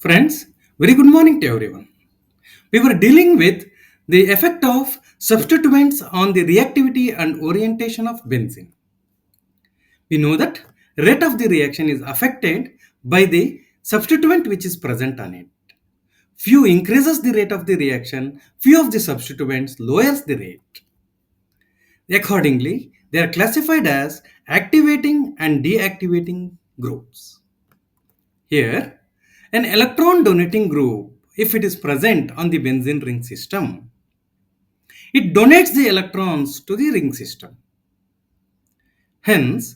Friends, very good morning to everyone. We were dealing with the effect of substituents on the reactivity and orientation of benzene. We know that rate of the reaction is affected by the substituent which is present on it. Few increases the rate of the reaction, few of the substituents lowers the rate. Accordingly, they are classified as activating and deactivating groups. Here, an electron donating group, if it is present on the benzene ring system, it donates the electrons to the ring system. Hence,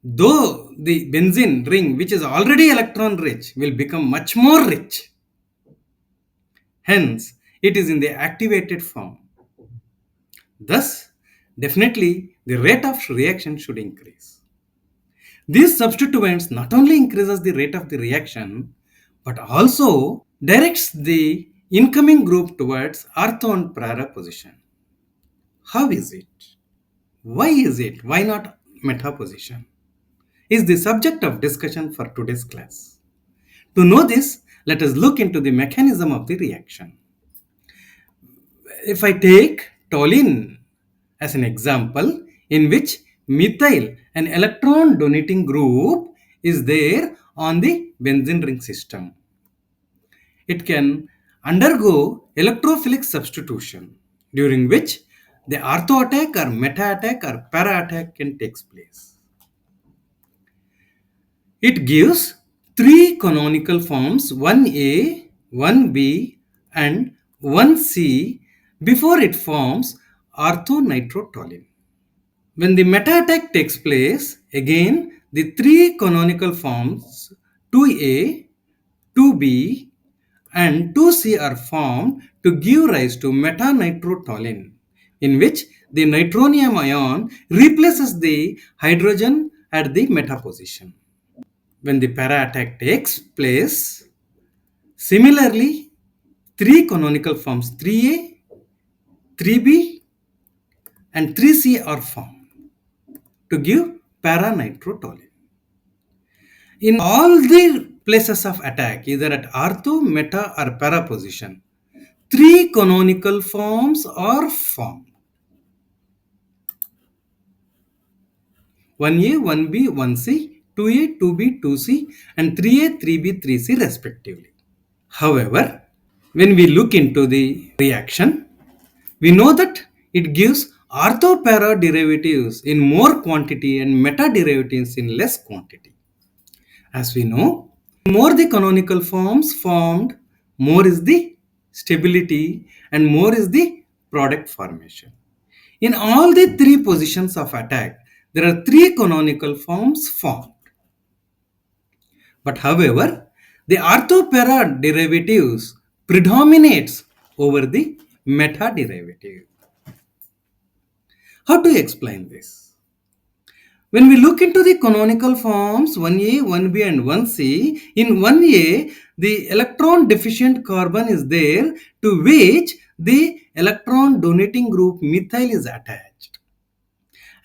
though the benzene ring, which is already electron rich, will become much more rich. Hence, it is in the activated form. Thus, definitely the rate of reaction should increase. These substituents not only increases the rate of the reaction, but also directs the incoming group towards ortho and para position. How is it? Why is it? Why not meta position? Is the subject of discussion for today's class. To know this, let us look into the mechanism of the reaction. If I take toluene as an example, in which methyl, an electron donating group, is there on the benzene ring system. It can undergo electrophilic substitution, during which the ortho attack or meta attack or para attack can take place. It gives three canonical forms 1A, 1B, and 1C before it forms orthonitrotoluene. When the meta attack takes place, again the three canonical forms 2A, 2B, and 2C are formed to give rise to metanitrotoluene, in which the nitronium ion replaces the hydrogen at the meta position. When the para attack takes place, similarly, three canonical forms 3A, 3B, and 3C are formed to give para-nitrotoluene. In all the places of attack, either at ortho, meta, or para position, three canonical forms are formed. 1A, 1B, 1C, 2A, 2B, 2C, and 3A, 3B, 3C respectively. However, when we look into the reaction, we know that it gives ortho-para derivatives in more quantity and meta derivatives in less quantity. As we know, more the canonical forms formed, more is the stability and more is the product formation. In all the three positions of attack, there are three canonical forms formed. But however, the ortho-para derivatives predominates over the meta derivative. How to explain this? When we look into the canonical forms 1A, 1B, and 1C, in 1A, the electron deficient carbon is there to which the electron donating group methyl is attached.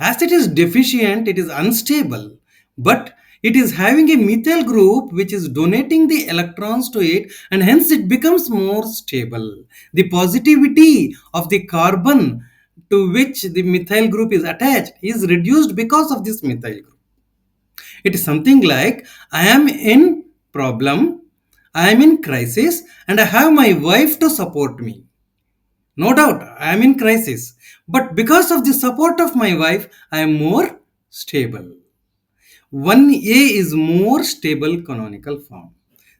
As it is deficient, it is unstable, but it is having a methyl group which is donating the electrons to it, and hence it becomes more stable. The positivity of the carbon to which the methyl group is attached is reduced because of this methyl group. It is something like, I am in problem, I am in crisis, and I have my wife to support me. No doubt, I am in crisis. But because of the support of my wife, I am more stable. 1A is more stable canonical form.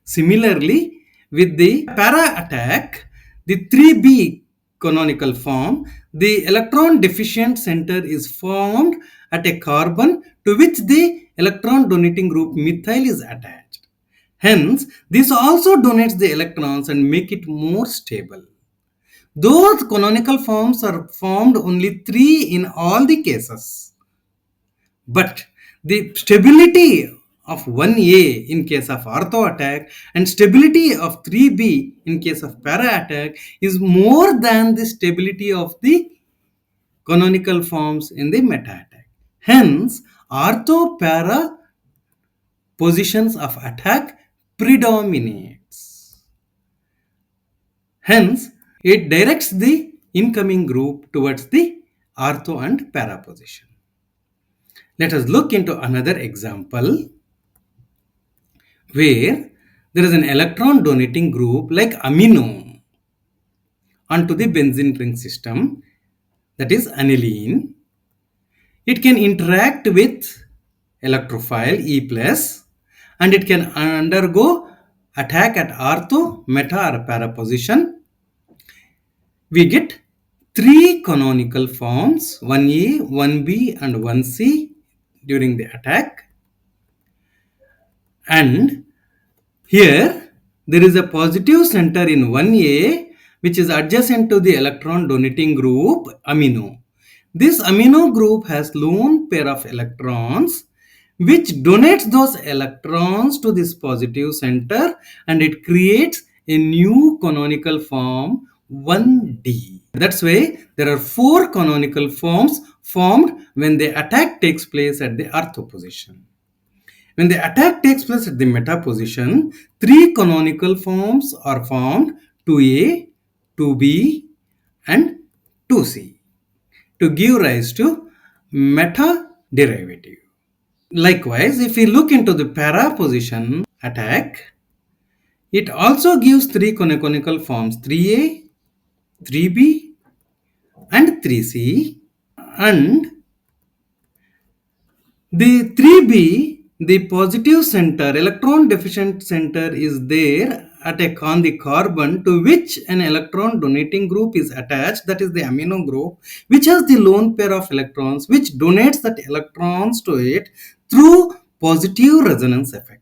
Similarly, with the para attack, the 3B canonical form, the electron deficient center is formed at a carbon to which the electron donating group methyl is attached. Hence, this also donates the electrons and make it more stable. Those canonical forms are formed only three in all the cases. But the stability of 1A in case of ortho attack and stability of 3B in case of para attack is more than the stability of the canonical forms in the meta attack. Hence, ortho para positions of attack predominates. Hence, it directs the incoming group towards the ortho and para position. Let us look into another example where there is an electron donating group like amino onto the benzene ring system, that is aniline. It can interact with electrophile E plus and it can undergo attack at ortho, meta or para position. We get three canonical forms 1A, 1B and 1C during the attack. And here there is a positive center in 1A which is adjacent to the electron donating group amino. This amino group has lone pair of electrons which donates those electrons to this positive center and it creates a new canonical form 1D. That's why there are four canonical forms formed when the attack takes place at the ortho position. When the attack takes place at the meta position, three canonical forms are formed 2A, 2B and 2C to give rise to meta derivative. Likewise, if we look into the para position attack, it also gives three canonical forms 3A, 3B and 3C, and the 3B, the positive center, electron deficient center is there on the carbon to which an electron donating group is attached, that is the amino group, which has the lone pair of electrons which donates that electrons to it through positive resonance effect.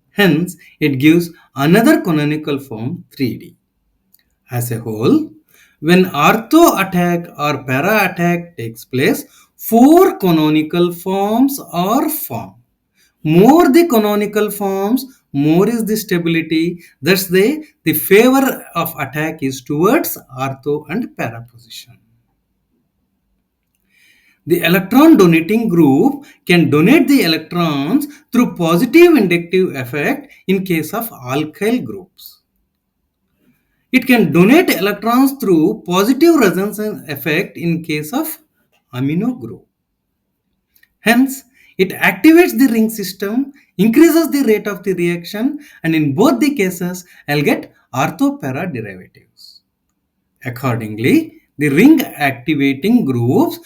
Hence, it gives another canonical form 3D. As a whole, when ortho attack or para attack takes place, four canonical forms are formed. More the canonical forms, more is the stability. Thus, the favor of attack is towards ortho and para position. The electron donating group can donate the electrons through positive inductive effect in case of alkyl groups. It can donate electrons through positive resonance effect in case of amino group. Hence, it activates the ring system, increases the rate of the reaction, and in both the cases, I'll get ortho-para derivatives. Accordingly, the ring activating groups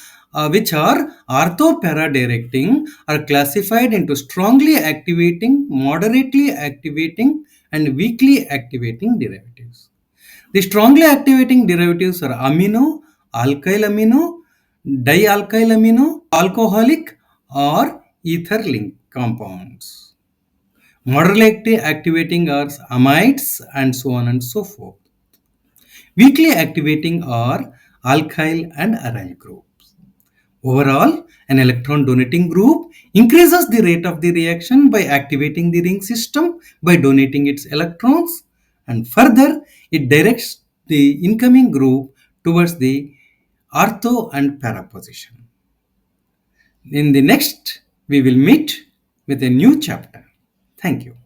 which are ortho-para directing are classified into strongly activating, moderately activating, and weakly activating derivatives. The strongly activating derivatives are amino, alkyl amino, dialkyl amino, alcoholic or ether link compounds. Moderately activating are amides and so on and so forth. Weakly activating are alkyl and aryl groups. Overall, an electron donating group increases the rate of the reaction by activating the ring system by donating its electrons, and further it directs the incoming group towards the ortho and para position. In the next, we will meet with a new chapter. Thank you.